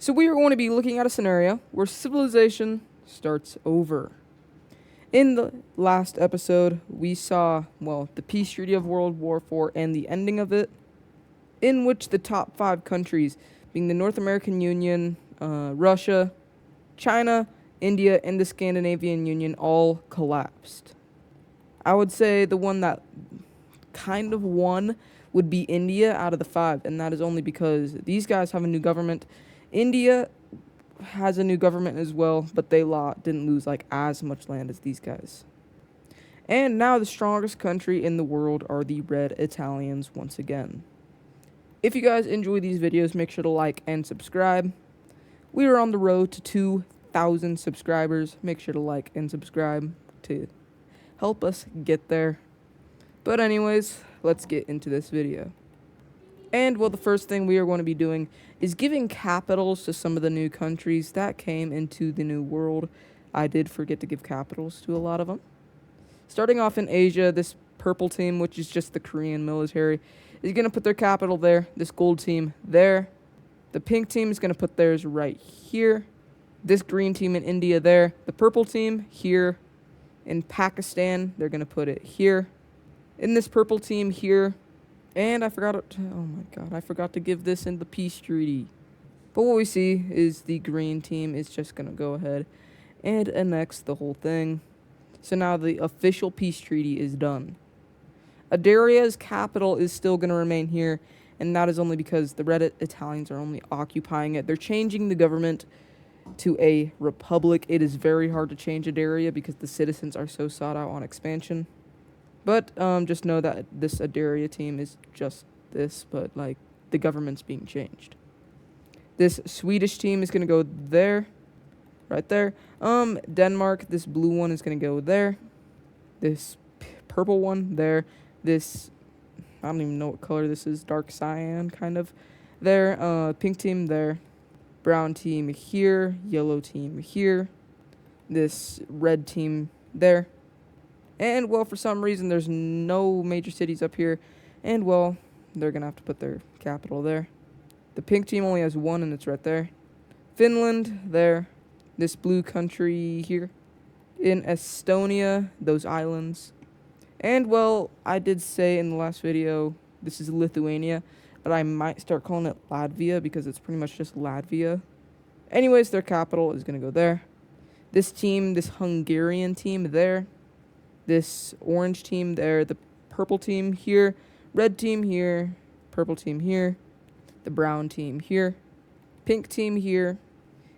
So we are going to be looking at a scenario where civilization starts over. In the last episode, we saw, the peace treaty of World War IV and the ending of it, in which the top 5 countries, being the North American Union, Russia, China, India, and the Scandinavian Union, all collapsed. I would say the one that kind of won would be India out of the 5, and that is only because these guys have a new government. India has a new government as well, but they didn't lose as much land as these guys. And now the strongest country in the world are the Red Italians once again. If you guys enjoy these videos, make sure to like and subscribe. We are on the road to 2,000 subscribers. Make sure to like and subscribe to help us get there. But anyways, let's get into this video. And the first thing we are going to be doing is giving capitals to some of the new countries that came into the new world. I did forget to give capitals to a lot of them. Starting off in Asia, this purple team, which is just the Korean military, is going to put their capital there. This gold team there. The pink team is going to put theirs right here. This green team in India there. The purple team here. In Pakistan, they're going to put it here. In this purple team here. And I forgot to give this in the peace treaty. But what we see is the green team is just going to go ahead and annex the whole thing. So now the official peace treaty is done. Adaria's capital is still going to remain here, and that is only because the Red Italians are only occupying it. They're changing the government to a republic. It is very hard to change Adaria because the citizens are so sought out on expansion. But just know that this Adaria team is just this, but the government's being changed. This Swedish team is gonna go there, right there. Denmark, this blue one is gonna go there. This purple one there. This, I don't even know what color this is, dark cyan kind of. There, pink team there. Brown team here. Yellow team here. This red team there. And, for some reason, there's no major cities up here. And, they're going to have to put their capital there. The pink team only has one, and it's right there. Finland, there. This blue country here. In Estonia, those islands. And, I did say in the last video, this is Lithuania. But I might start calling it Latvia because it's pretty much just Latvia. Anyways, their capital is going to go there. This team, this Hungarian team there. This orange team there, the purple team here, red team here, purple team here, the brown team here, pink team here,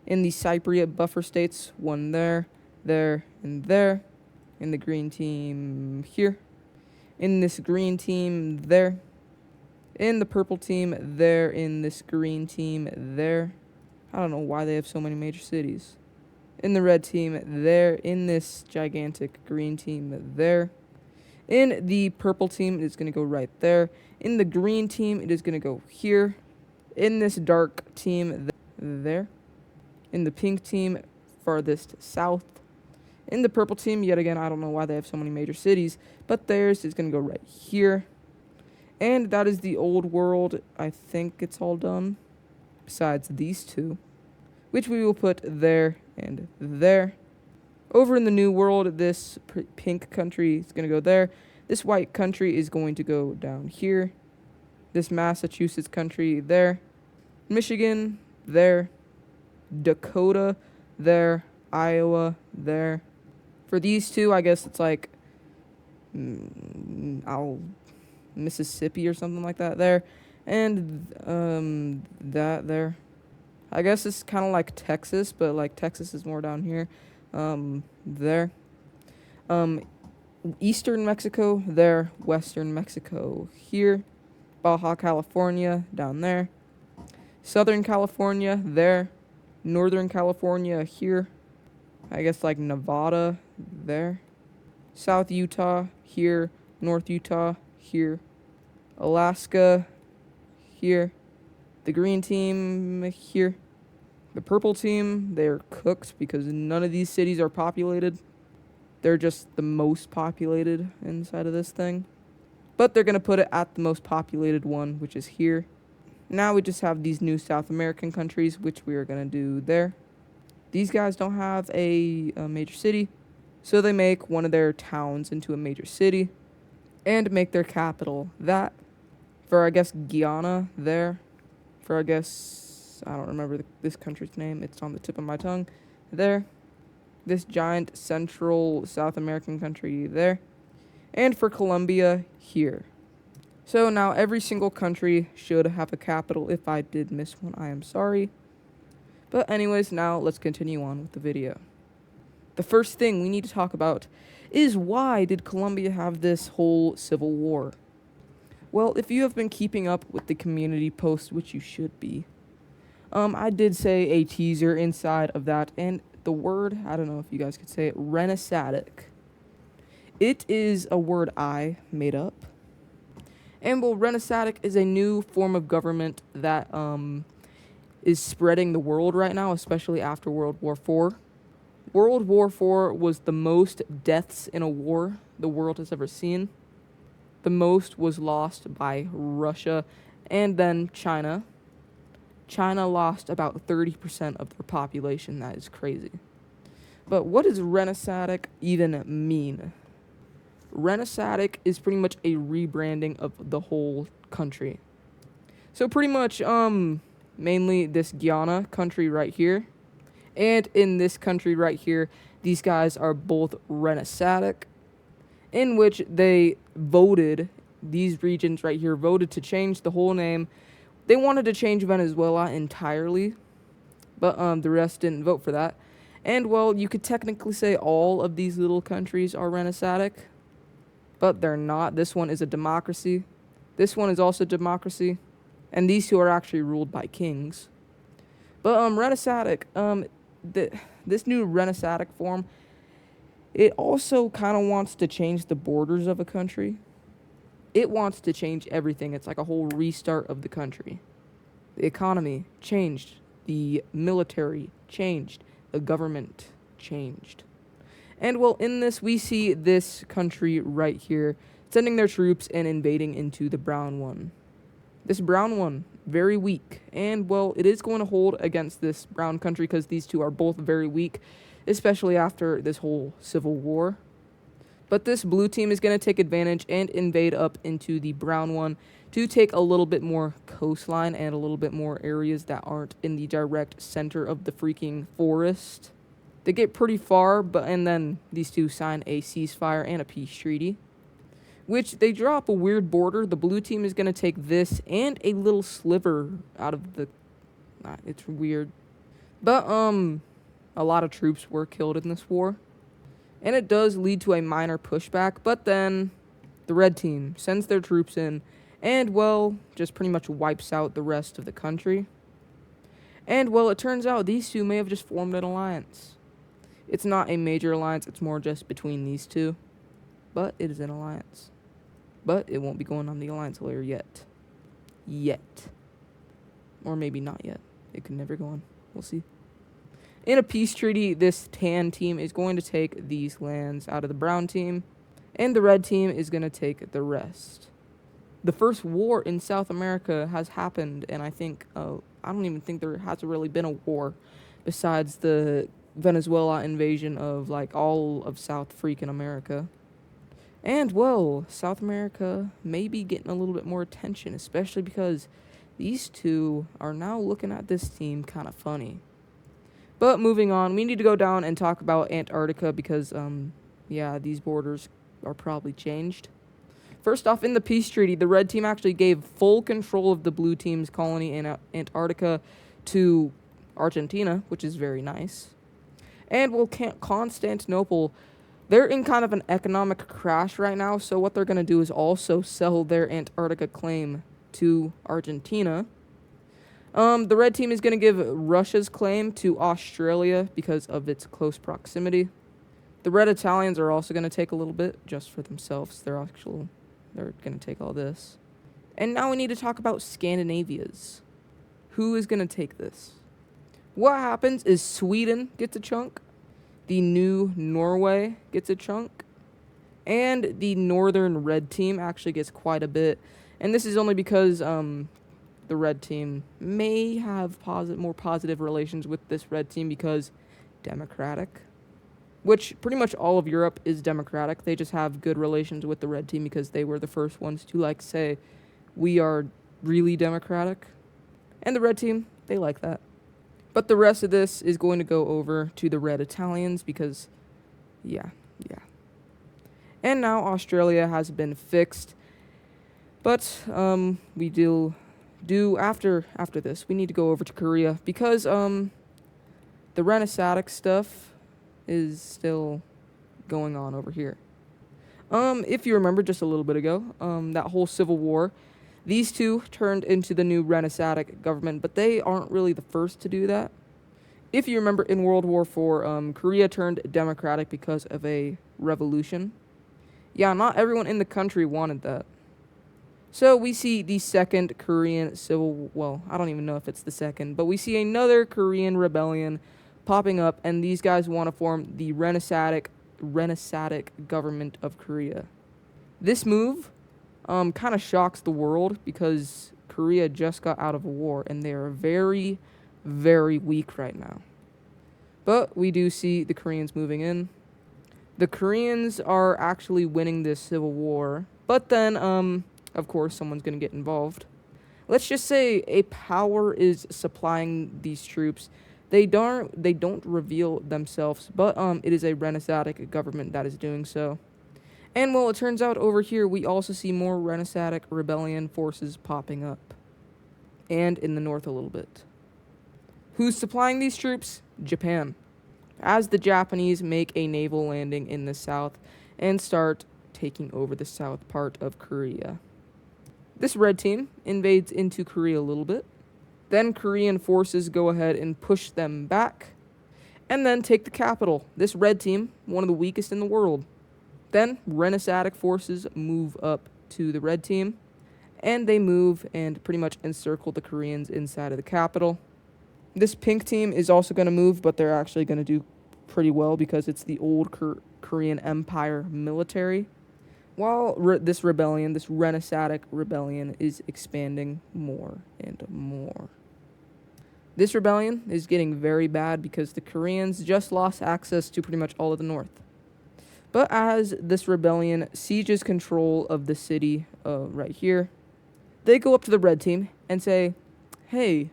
in the Cypriot buffer states, one there, there, and there, in the green team here, in this green team there, in the purple team there, in this green team there. I don't know why they have so many major cities. In the red team there, in this gigantic green team there. In the purple team, it is going to go right there. In the green team, it is going to go here. In this dark team there. In the pink team, farthest south. In the purple team, yet again, I don't know why they have so many major cities, but theirs is going to go right here. And that is the old world. I think it's all done, besides these two, which we will put there and there. Over in the new world, this pink country is going to go there. This white country is going to go down here. This Massachusetts country there. Michigan there. Dakota there. Iowa there. For these two, I guess it's Mississippi or something like that there. And that there. I guess it's kind of like Texas, but Texas is more down here. There. Eastern Mexico there. Western Mexico here. Baja California down there. Southern California there. Northern California here. I guess Nevada there. South Utah here. North Utah here. Alaska here. The green team here. The purple team, they're cooked because none of these cities are populated. They're just the most populated inside of this thing. But they're going to put it at the most populated one, which is here. Now we just have these new South American countries, which we are going to do there. These guys don't have a major city, so they make one of their towns into a major city and make their capital that. For, I guess, Guyana there. For, I guess, I don't remember this country's name. It's on the tip of my tongue. There. This giant central South American country there. And for Colombia here. So now every single country should have a capital. If I did miss one, I am sorry. But anyways, now let's continue on with the video. The first thing we need to talk about is why did Colombia have this whole civil war? Well, if you have been keeping up with the community post, which you should be, I did say a teaser inside of that, and the word, I don't know if you guys could say it, renaissadic. It is a word I made up. And well, renaissadic is a new form of government that is spreading the world right now, especially after World War IV. World War IV was the most deaths in a war the world has ever seen. The most was lost by Russia and then China. China lost about 30% of their population. That is crazy. But what does renaissadic even mean? Renaissadic is pretty much a rebranding of the whole country. So pretty much, mainly this Guyana country right here. And in this country right here, these guys are both renaissadic, in which they voted, these regions right here voted to change the whole name. They wanted to change Venezuela entirely, but the rest didn't vote for that. And well, you could technically say all of these little countries are renaissadic, but they're not. This one is a democracy. This one is also democracy, and these two are actually ruled by kings. But renaissadic, this new renaissadic form, it also kind of wants to change the borders of a country. It wants to change everything. It's like a whole restart of the country. The economy changed. The military changed. The government changed. And well, in this, we see this country right here sending their troops and invading into the brown one. This brown one, very weak. And well, it is going to hold against this brown country because these two are both very weak, especially after this whole civil war. But this blue team is going to take advantage and invade up into the brown one to take a little bit more coastline and a little bit more areas that aren't in the direct center of the freaking forest. They get pretty far, and then these two sign a ceasefire and a peace treaty, which they draw up a weird border. The blue team is going to take this and a little sliver out of the... it's weird. But, a lot of troops were killed in this war. And it does lead to a minor pushback, but then the red team sends their troops in and, well, just pretty much wipes out the rest of the country. And, well, it turns out these two may have just formed an alliance. It's not a major alliance, it's more just between these two. But it is an alliance. But it won't be going on the alliance layer yet. Yet. Or maybe not yet. It could never go on. We'll see. In a peace treaty, this tan team is going to take these lands out of the brown team, and the red team is going to take the rest. The first war in South America has happened, and I think, I don't even think there has really been a war besides the Venezuela invasion of, like, all of South freaking America. And, well, South America may be getting a little bit more attention, especially because these two are now looking at this team kind of funny. But moving on, we need to go down and talk about Antarctica because, yeah, these borders are probably changed. First off, in the peace treaty, the red team actually gave full control of the blue team's colony in Antarctica to Argentina, which is very nice. And, well, Constantinople, they're in kind of an economic crash right now, so what they're going to do is also sell their Antarctica claim to Argentina. The red team is going to give Russia's claim to Australia because of its close proximity. The red Italians are also going to take a little bit just for themselves. They're going to take all this. And now we need to talk about Scandinavia's. Who is going to take this? What happens is Sweden gets a chunk, the new Norway gets a chunk, and the northern red team actually gets quite a bit. And this is only because the red team may have more positive relations with this red team because democratic, which pretty much all of Europe is democratic. They just have good relations with the red team because they were the first ones to like say we are really democratic. And the red team, they like that. But the rest of this is going to go over to the red Italians because yeah. And now Australia has been fixed. But we do after this, we need to go over to Korea because the Renaissance stuff is still going on over here. If you remember just a little bit ago, that whole civil war, these two turned into the new Renaissance government, but they aren't really the first to do that. If you remember, in World War IV, Korea turned democratic because of a revolution. Yeah, not everyone in the country wanted that. So we see the second Korean civil, well, I don't even know if it's the second, but we see another Korean rebellion popping up, and these guys want to form the Renaissance government of Korea. This move kind of shocks the world because Korea just got out of a war, and they are very, very weak right now. But we do see the Koreans moving in. The Koreans are actually winning this civil war, but then, of course, someone's going to get involved. Let's just say a power is supplying these troops. They don't reveal themselves, but it is a Renaissance government that is doing so. And well, it turns out over here we also see more Renaissance rebellion forces popping up. And in the north a little bit. Who's supplying these troops? Japan. As the Japanese make a naval landing in the south and start taking over the south part of Korea. This red team invades into Korea a little bit. Then Korean forces go ahead and push them back. And then take the capital. This red team, one of the weakest in the world. Then Renaissance forces move up to the red team. And they move and pretty much encircle the Koreans inside of the capital. This pink team is also going to move, but they're actually going to do pretty well because it's the old Korean Empire military. While this Renaissance rebellion, is expanding more and more. This rebellion is getting very bad because the Koreans just lost access to pretty much all of the north. But as this rebellion sieges control of the city right here, they go up to the red team and say, hey,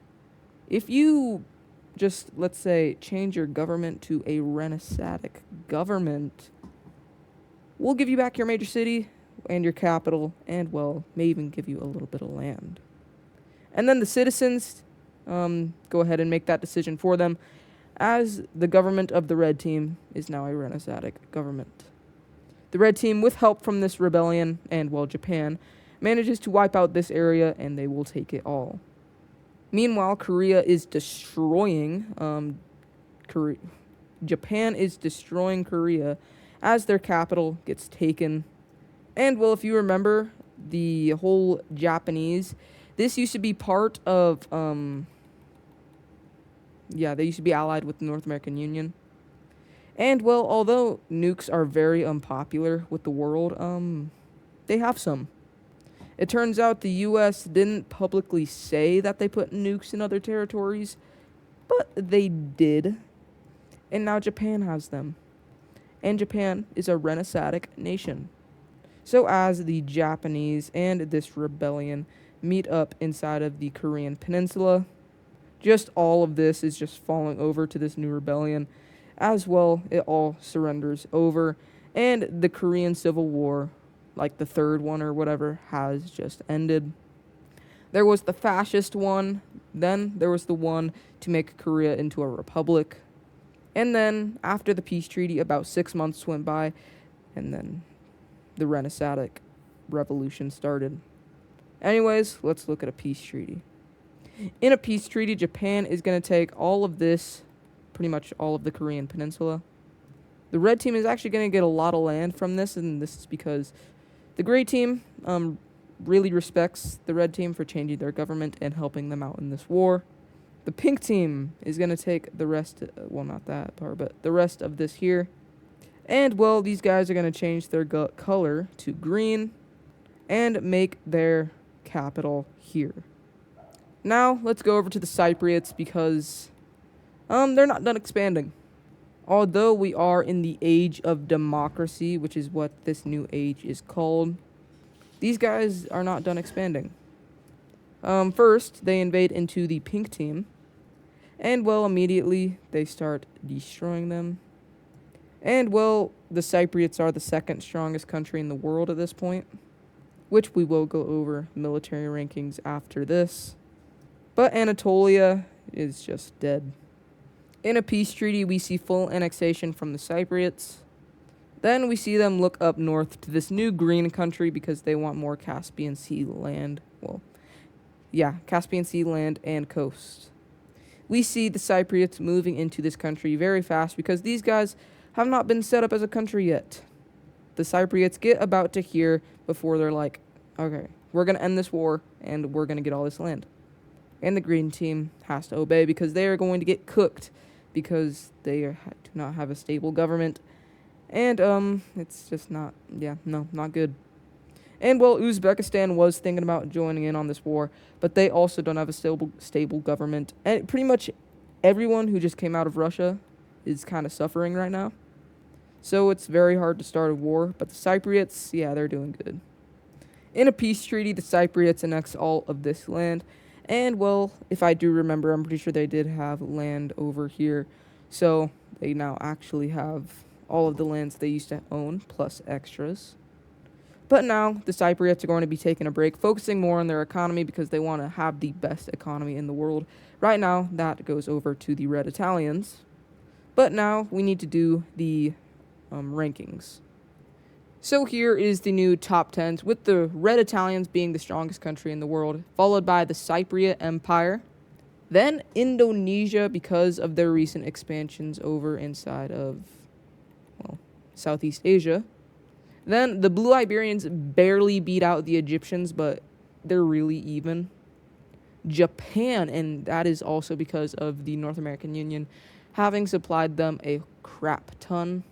if you just, let's say, change your government to a Renaissance government, we'll give you back your major city and your capital, and, well, may even give you a little bit of land. And then the citizens go ahead and make that decision for them, as the government of the red team is now a Renaissance government. The red team, with help from this rebellion and, well, Japan, manages to wipe out this area, and they will take it all. Meanwhile, Korea is destroying Japan is destroying Korea as their capital gets taken. And, well, if you remember, the whole Japanese, this used to be part of, they used to be allied with the North American Union. And, well, although nukes are very unpopular with the world, they have some. It turns out the U.S. didn't publicly say that they put nukes in other territories, but they did. And now Japan has them. And Japan is a Renaissance nation. So as the Japanese and this rebellion meet up inside of the Korean peninsula, just all of this is just falling over to this new rebellion. As well, it all surrenders over. And the Korean Civil War, like the third one or whatever, has just ended. There was the fascist one, then there was the one to make Korea into a republic. And then, after the peace treaty, about 6 months went by, and then the Renaissance revolution started. Anyways, let's look at a peace treaty. In a peace treaty, Japan is going to take all of this, pretty much all of the Korean peninsula. The red team is actually going to get a lot of land from this, and this is because the gray team really respects the red team for changing their government and helping them out in this war. The pink team is going to take the rest, well, not that part, but the rest of this here. And, well, these guys are going to change their color to green and make their capital here. Now, let's go over to the Cypriots because they're not done expanding. Although we are in the age of democracy, which is what this new age is called, these guys are not done expanding. First, they invade into the pink team, and, well, immediately they start destroying them. And, well, the Cypriots are the second strongest country in the world at this point, which we will go over military rankings after this. But Anatolia is just dead. In a peace treaty, we see full annexation from the Cypriots. Then we see them look up north to this new green country because they want more Caspian Sea land. Well, yeah, Caspian Sea land and coast. We see the Cypriots moving into this country very fast because these guys have not been set up as a country yet. The Cypriots get about to here before they're like, okay, we're going to end this war and we're going to get all this land. And the green team has to obey because they are going to get cooked because they do not have a stable government. And it's just not good. And, well, Uzbekistan was thinking about joining in on this war, but they also don't have a stable government. And pretty much everyone who just came out of Russia is kind of suffering right now. So it's very hard to start a war, but the Cypriots, yeah, they're doing good. In a peace treaty, the Cypriots annex all of this land. And, well, if I do remember, I'm pretty sure they did have land over here. So they now actually have all of the lands they used to own, plus extras. But now the Cypriots are going to be taking a break, focusing more on their economy because they want to have the best economy in the world. Right now, that goes over to the Red Italians. But now we need to do the rankings. So here is the new top 10s, with the Red Italians being the strongest country in the world, followed by the Cypriot Empire, then Indonesia because of their recent expansions over inside of, well, Southeast Asia. Then the Blue Iberians barely beat out the Egyptians, but they're really even. Japan, and that is also because of the North American Union having supplied them a crap ton.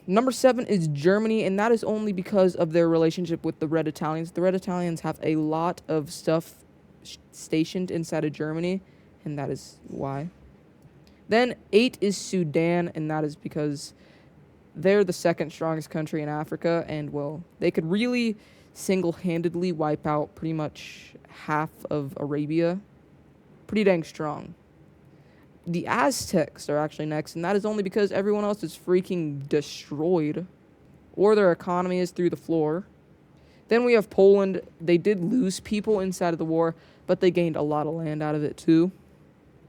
Number 7 is Germany, and that is only because of their relationship with the Red Italians. The Red Italians have a lot of stuff stationed inside of Germany, and that is why. Then 8 is Sudan, and that is because they're the second strongest country in Africa, and, well, they could really single-handedly wipe out pretty much half of Arabia. Pretty dang strong. The Aztecs are actually next, and that is only because everyone else is freaking destroyed, or their economy is through the floor. Then we have Poland. They did lose people inside of the war, but they gained a lot of land out of it too.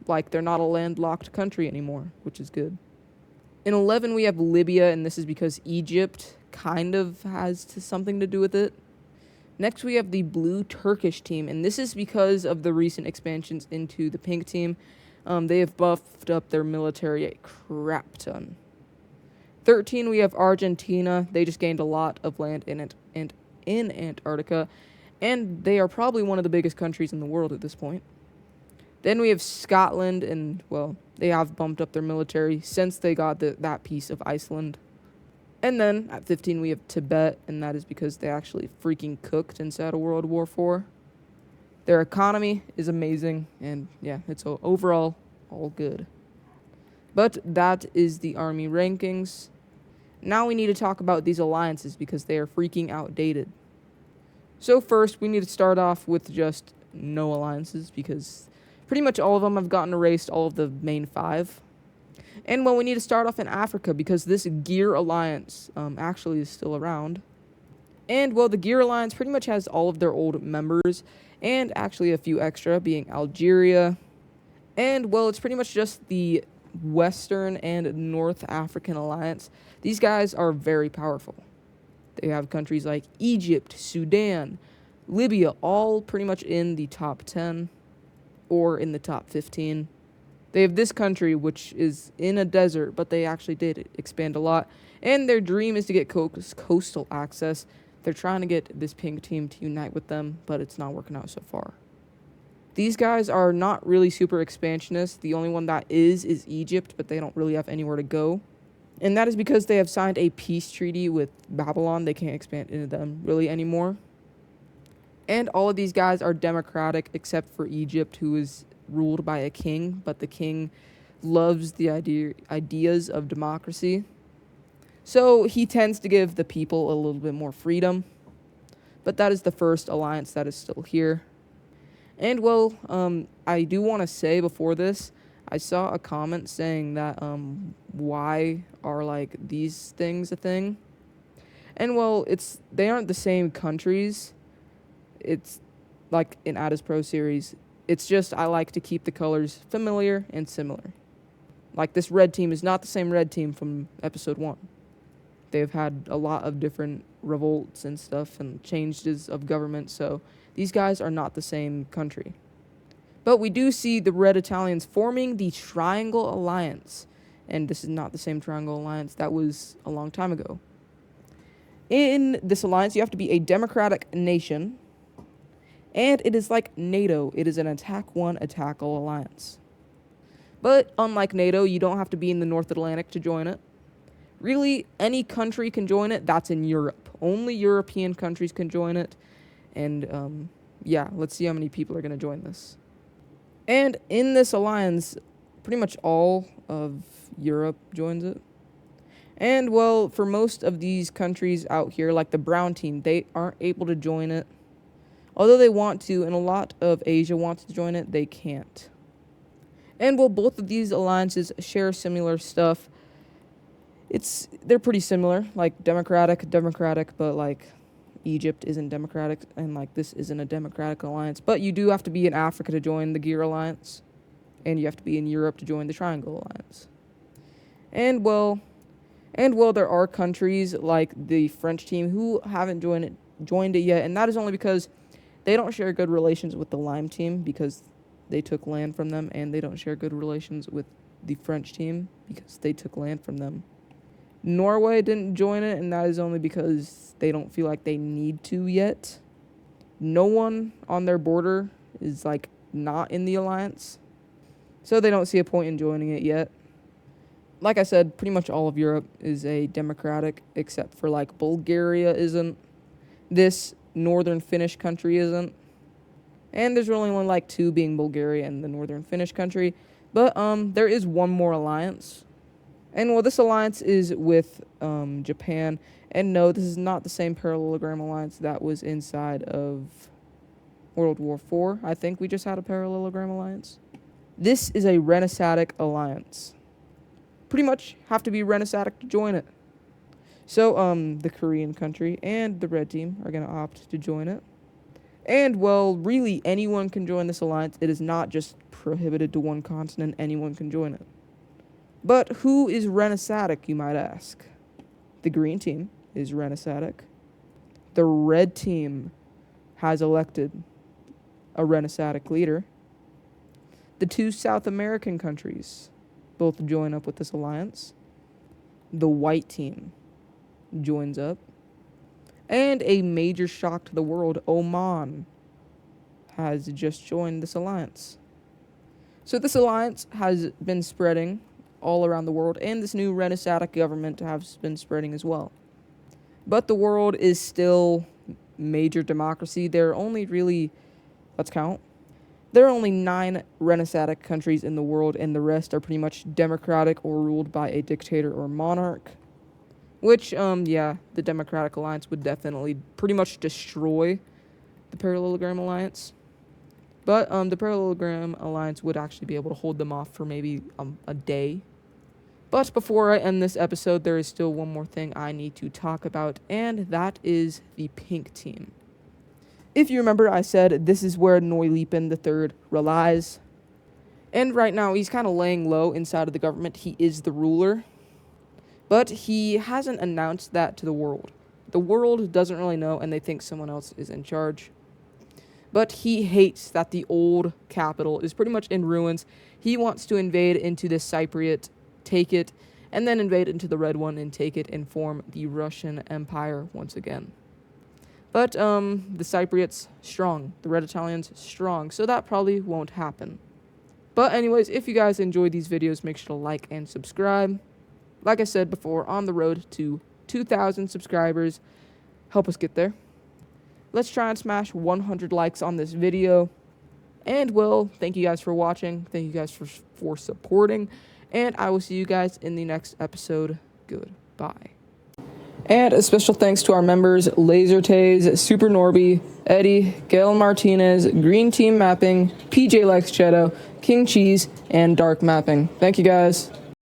Like, they're not a landlocked country anymore, which is good. In 11, we have Libya, and this is because Egypt kind of has something to do with it. Next, we have the Blue Turkish team, and this is because of the recent expansions into the Pink team. They have buffed up their military a crap ton. 13, we have Argentina. They just gained a lot of land in Antarctica, and they are probably one of the biggest countries in the world at this point. Then we have Scotland, and, well, they have bumped up their military since they got that piece of Iceland. And then, at 15, we have Tibet, and that is because they actually freaking cooked inside of World War IV. Their economy is amazing, and, yeah, it's overall all good. But that is the army rankings. Now we need to talk about these alliances because they are freaking outdated. So first, we need to start off with just no alliances because pretty much all of them have gotten erased, all of the main 5. And, well, we need to start off in Africa because this Gear Alliance actually is still around. And, well, the Gear Alliance pretty much has all of their old members and actually a few extra, being Algeria. And, well, it's pretty much just the Western and North African Alliance. These guys are very powerful. They have countries like Egypt, Sudan, Libya, all pretty much in the top 10 or in the top 15. They have this country, which is in a desert, but they actually did expand a lot. And their dream is to get coastal access. They're trying to get this Pink team to unite with them, but it's not working out so far. These guys are not really super expansionist. The only one that is Egypt, but they don't really have anywhere to go. And that is because they have signed a peace treaty with Babylon. They can't expand into them really anymore. And all of these guys are democratic except for Egypt, who is ruled by a king, but the king loves the ideas of democracy. So he tends to give the people a little bit more freedom. But that is the first alliance that is still here. And well, I do want to say before this, I saw a comment saying that why are like these things a thing? And well, they aren't the same countries. It's like in Ada's Pro series. It's just I like to keep the colors familiar and similar. Like this red team is not the same red team from episode 1. They've had a lot of different revolts and stuff and changes of government, so these guys are not the same country. But we do see the Red Italians forming the Triangle Alliance. And this is not the same Triangle Alliance that was a long time ago. In this alliance, you have to be a democratic nation. And it is like NATO. It is an attack one, attack all alliance. But unlike NATO, you don't have to be in the North Atlantic to join it. Really, any country can join it. That's in Europe. Only European countries can join it. And yeah, let's see how many people are going to join this. And in this alliance, pretty much all of Europe joins it. And well, for most of these countries out here, like the brown team, they aren't able to join it. Although they want to, and a lot of Asia wants to join it, they can't. And well, both of these alliances share similar stuff. They're pretty similar, like democratic, but like Egypt isn't democratic, and like this isn't a democratic alliance. But you do have to be in Africa to join the Gear Alliance, and you have to be in Europe to join the Triangle Alliance. And well, there are countries like the French team who haven't joined it yet, and that is only because they don't share good relations with the Lime team because they took land from them, and they don't share good relations with the French team because they took land from them. Norway didn't join it, and that is only because they don't feel like they need to yet. No one on their border is like not in the alliance, so they don't see a point in joining it yet. Like I said, pretty much all of Europe is a democratic, except for like Bulgaria isn't. This northern Finnish country isn't. And there's really only like 2 being Bulgaria and the northern Finnish country. But there is one more alliance. And well, this alliance is with Japan. And no, this is not the same parallelogram alliance that was inside of World War IV. I think we just had a parallelogram alliance. This is a Renaissance alliance. Pretty much have to be Renaissance to join it. So the Korean country and the red team are going to opt to join it. And well, really anyone can join this alliance. It is not just prohibited to one continent. Anyone can join it. But who is Renaissance, you might ask? The green team is Renaissance. The red team has elected a Renaissance leader. The 2 South American countries both join up with this alliance. The white team joins up. And a major shock to the world, Oman has just joined this alliance. So this alliance has been spreading all around the world, and this new Renaissance government has been spreading as well. But the world is still major democracy. There are only really, let's count, there are only 9 Renaissance countries in the world, and the rest are pretty much democratic or ruled by a dictator or monarch. Which, yeah, the Democratic Alliance would definitely pretty much destroy the Parallelogram Alliance. But the Parallelogram Alliance would actually be able to hold them off for maybe a day. But before I end this episode, there is still one more thing I need to talk about, and that is the pink team. If you remember, I said this is where Neulipen III relies. And right now, he's kind of laying low inside of the government. He is the ruler. But he hasn't announced that to the world. The world doesn't really know, and they think someone else is in charge. But he hates that the old capital is pretty much in ruins. He wants to invade into the Cypriot, take it, and then invade into the red one and take it and form the Russian Empire once again. But the Cypriots, strong. The Red Italians, strong. So that probably won't happen. But anyways, if you guys enjoyed these videos, make sure to like and subscribe. Like I said before, on the road to 2,000 subscribers. Help us get there. let's try and smash 100 likes on this video. And well, thank you guys for watching. Thank you guys for supporting. And I will see you guys in the next episode. Goodbye. And a special thanks to our members, Laser Taze, Super Norby, Eddie, Gail Martinez, Green Team Mapping, PJ Lex Cheto, King Cheese, and Dark Mapping. Thank you guys.